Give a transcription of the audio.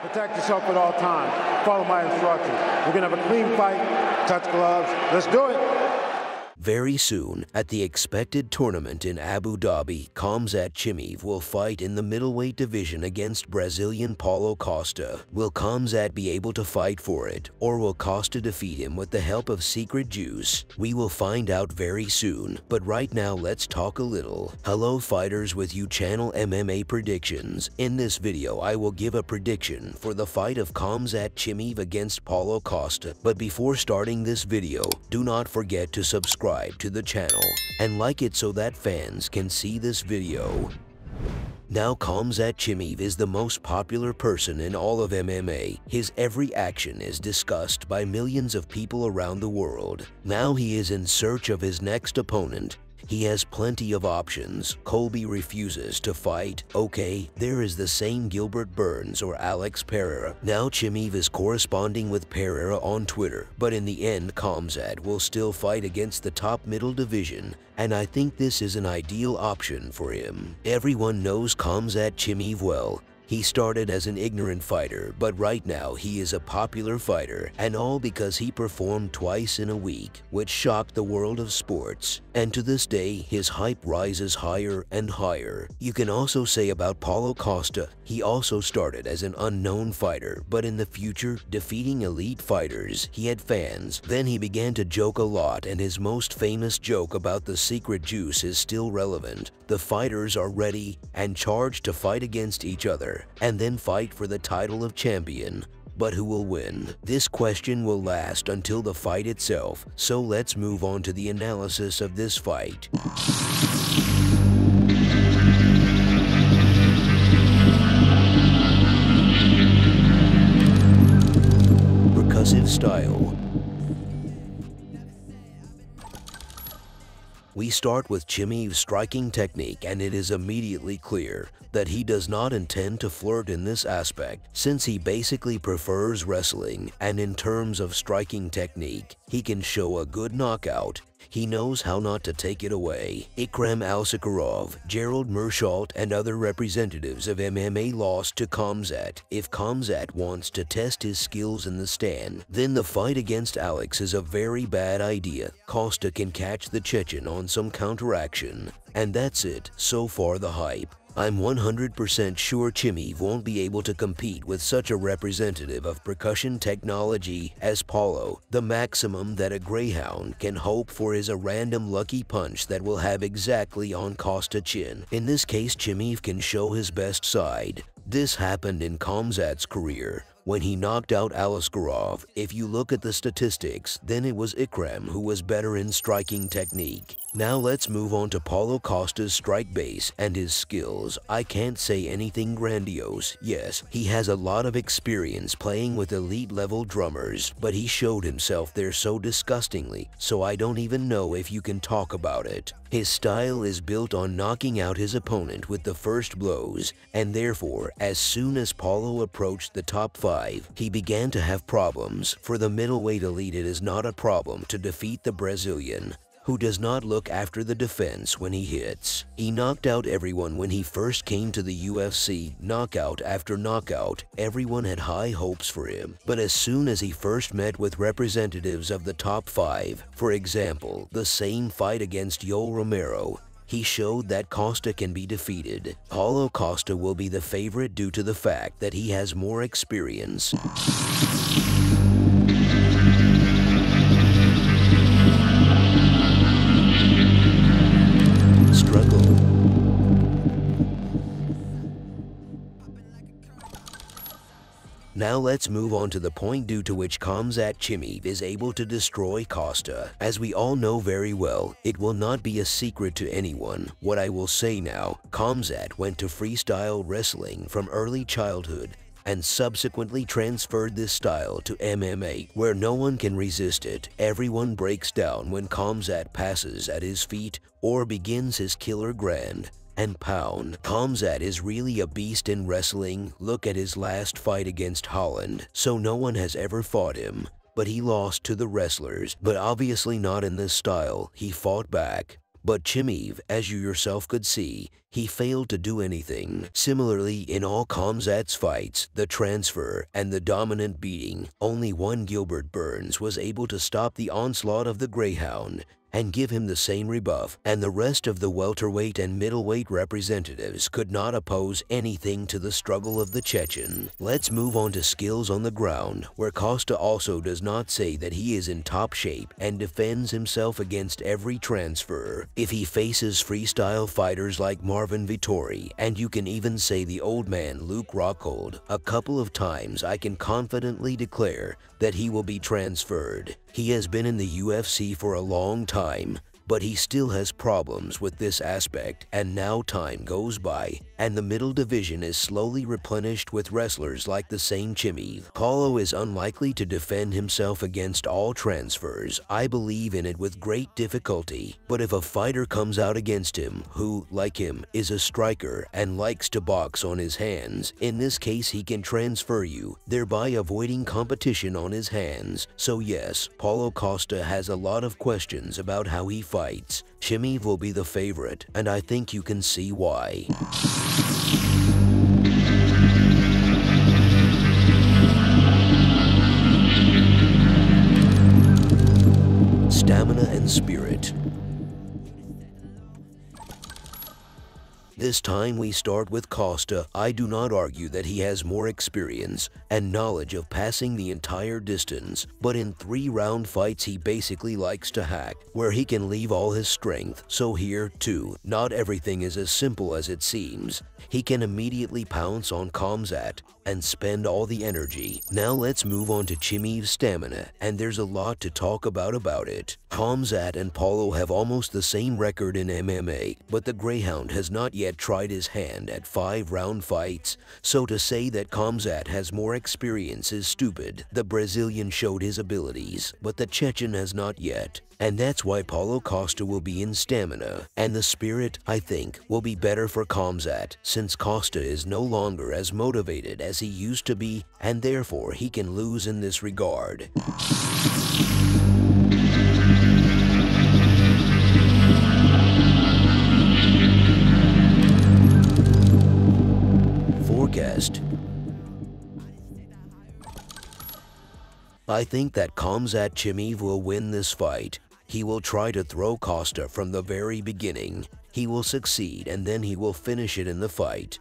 Protect yourself at all times. Follow my instructions. We're going to have a clean fight. Touch gloves. Let's do it. Very soon, at the expected tournament in Abu Dhabi, Khamzat Chimaev will fight in the middleweight division against Brazilian Paulo Costa. Will Khamzat be able to fight for it, or will Costa defeat him with the help of secret juice? We will find out very soon, but right now let's talk a little. Hello fighters, with you channel MMA Predictions. In this video I will give a prediction for the fight of Khamzat Chimaev against Paulo Costa. But before starting this video, do not forget to subscribe to the channel and like it so that fans can see this video. Now, Khamzat Chimaev is the most popular person in all of MMA. His every action is discussed by millions of people around the world. Now he is in search of his next opponent. He has plenty of options. Colby refuses to fight. Okay, there is the same Gilbert Burns or Alex Pereira. Now Chimaev is corresponding with Pereira on Twitter, but in the end Khamzat will still fight against the top middle division, and I think this is an ideal option for him. Everyone knows Khamzat Chimaev well. He started as an ignorant fighter, but right now he is a popular fighter, and all because he performed twice in a week, which shocked the world of sports. And to this day, his hype rises higher and higher. You can also say about Paulo Costa, he also started as an unknown fighter, but in the future, defeating elite fighters, he had fans. Then he began to joke a lot, and his most famous joke about the secret juice is still relevant. The fighters are ready and charged to fight against each other, and then fight for the title of champion. But who will win? This question will last until the fight itself, so let's move on to the analysis of this fight. Percussive style. We start with Chimaev's striking technique, and it is immediately clear that he does not intend to flirt in this aspect, since he basically prefers wrestling, and in terms of striking technique, he can show a good knockout. He knows how not to take it away. Ikram Al-Sakharov, Gerald Meerschaert, and other representatives of MMA lost to Khamzat. If Khamzat wants to test his skills in the stand, then the fight against Alex is a very bad idea. Costa can catch the Chechen on some counteraction. And that's it, so far the hype. I'm 100% sure Chimaev won't be able to compete with such a representative of percussion technology as Paulo. The maximum that a greyhound can hope for is a random lucky punch that will have exactly on Costa's chin. In this case, Chimaev can show his best side. This happened in Khamzat's career when he knocked out Al-Sakharov. If you look at the statistics, then it was Ikram who was better in striking technique. Now let's move on to Paulo Costa's strike base and his skills. I can't say anything grandiose. Yes, he has a lot of experience playing with elite level drummers, but he showed himself there so disgustingly, so I don't even know if you can talk about it. His style is built on knocking out his opponent with the first blows, and therefore, as soon as Paulo approached the top 5, he began to have problems. For the middleweight elite, it is not a problem to defeat the Brazilian, who does not look after the defense when he hits. He knocked out everyone when he first came to the UFC. Knockout after knockout, everyone had high hopes for him. But as soon as he first met with representatives of the top 5, for example, the same fight against Yoel Romero, he showed that Costa can be defeated. Paulo Costa will be the favorite due to the fact that he has more experience. Now let's move on to the point due to which Khamzat Chimaev is able to destroy Costa. As we all know very well, it will not be a secret to anyone what I will say now. Khamzat went to freestyle wrestling from early childhood and subsequently transferred this style to MMA, where no one can resist it. Everyone breaks down when Khamzat passes at his feet or begins his killer grand and pound. Khamzat is really a beast in wrestling. Look at his last fight against Holland. So no one has ever fought him, but he lost to the wrestlers, but obviously not in this style. He fought back. But Chimaev, as you yourself could see, he failed to do anything. Similarly, in all Khamzat's fights, the transfer and the dominant beating, only one Gilbert Burns was able to stop the onslaught of the Greyhound and give him the same rebuff, and the rest of the welterweight and middleweight representatives could not oppose anything to the struggle of the Chechen. Let's move on to skills on the ground, where Costa also does not say that he is in top shape and defends himself against every transfer. If he faces freestyle fighters like Marvin Vettori, and you can even say the old man Luke Rockhold, a couple of times I can confidently declare that he will be transferred. He has been in the UFC for a long time, but he still has problems with this aspect, and now time goes by, and the middle division is slowly replenished with wrestlers like the same Chimaev. Paulo is unlikely to defend himself against all transfers. I believe in it with great difficulty, but if a fighter comes out against him who, like him, is a striker and likes to box on his hands, in this case he can transfer you, thereby avoiding competition on his hands. So yes, Paulo Costa has a lot of questions about how he fights. Chimaev will be the favorite, and I think you can see why. Stamina and spirit. This time we start with Costa. I do not argue that he has more experience and knowledge of passing the entire distance, but in 3-round fights he basically likes to hack, where he can leave all his strength. So here, too, not everything is as simple as it seems. He can immediately pounce on Khamzat and spend all the energy. Now let's move on to Chimaev's stamina, and there's a lot to talk about it. Khamzat and Paulo have almost the same record in MMA, but the Greyhound has not yet tried his hand at 5-round fights, so to say that Khamzat has more experience is stupid. The Brazilian showed his abilities, but the Chechen has not yet. And that's why Paulo Costa will be in stamina, and the spirit, I think, will be better for Khamzat, since Costa is no longer as motivated as he used to be, and therefore he can lose in this regard. Forecast. I think that Khamzat Chimaev will win this fight. He will try to throw Costa from the very beginning. He will succeed, and then he will finish it in the fight.